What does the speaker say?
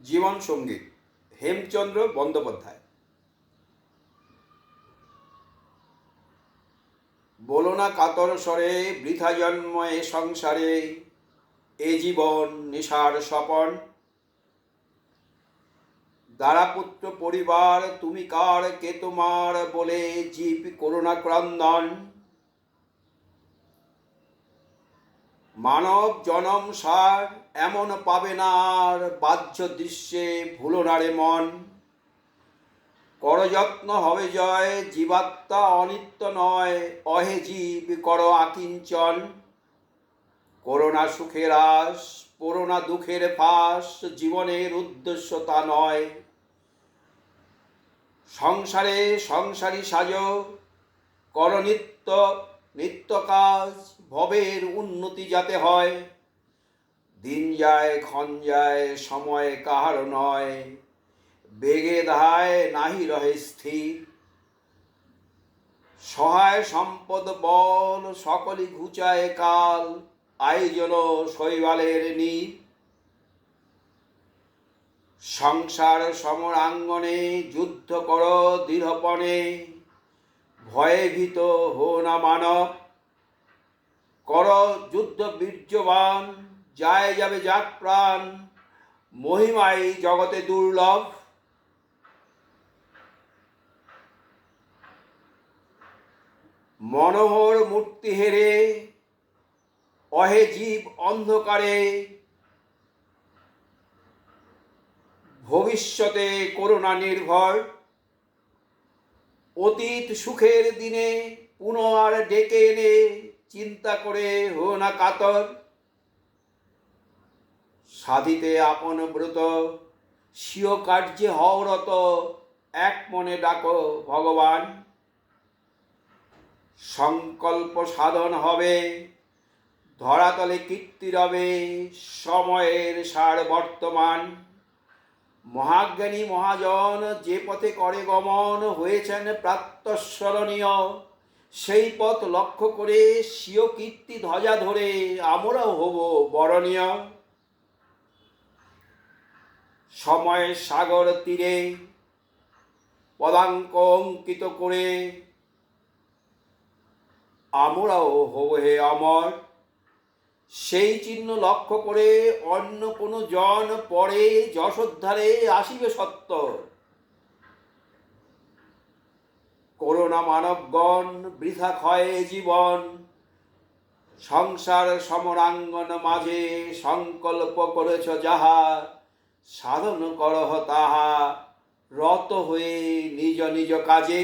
জীবন সঙ্গী হেমচন্দ্র বন্দ্যোপাধ্যায়। বলো না কাতর স্বরে বৃথা জন্ম এ সংসারে, এ জীবন নেশার স্বপন। দারাপুত্র পরিবার তুমি কার, কে তোমার বলে জীব করুণা ক্রন্দন। মানব জনম সার এমন পাবে না আর, বাহ্য দৃশ্যে ভুলো না রে মন। করযত্ন হবে জয়, জীবাত্মা অনিত্য নয়, অহে জীব কর আকিঞ্চন। করোনা সুখের আশ, করোনা দুঃখের ফাঁস, জীবনের উদ্দেশ্য তা নয়। সংসারে সংসারী সাজ, কর নিত্য নিত্য কাজ, ভবের উন্নতি যাতে হয়। দিন যায় ক্ষণ যায় সময় কাহার নয়, বেগে দাহায় নাহি রহে স্থির। সহায় সম্পদ বল সকলই ঘুচায় কাল, আয়োজন শৈবালের নীর। সংসার সমরাঙ্গনে যুদ্ধ কর দৃঢ়পণে, ভয়ে ভীত হো না মানব। কর যুদ্ধ বীর্যবান, যায় যাবে যাক প্রাণ, মহিমাই জগতে দুর্লভ। মনোহর মূর্তি হেরে অহে জীব অন্ধকারে, ভবিষ্যতে করুণা নির্ভর। অতীত সুখের দিনে পুনর ডেকে এনে, চিন্তা করে হো না কাতর। সাধিতে আপন ব্রত স্বীয় কার্যে হও রত, এক মনে ডাকো ভগবান। সংকল্প সাধন হবে ধরাতলে কীর্তি রবে, সময়ের সার বর্তমান। মহাজ্ঞানী মহাজন যে পথে করে গমন, হয়েছেন প্রাতঃস্মরণীয়। সেই পথ লক্ষ্য করে স্বীয় কীর্তি ধ্বজা ধরে আমরাও হব বরণীয়। সময়ের সাগর তীরে পদাঙ্ক অঙ্কিত করে, আমরাও হব হে অমর। সেই চিহ্ন লক্ষ্য করে অন্য কোনো জন পরে যশোদ্ধারে আসিবে সত্য। করোনা মানবগণ বৃথা ক্ষয়ে জীবন, সংসার সমরাঙ্গন মাঝে সংকল্প করেছ যাহা, সাধন করহ তাহা রত হয়ে নিজ নিজ কাজে।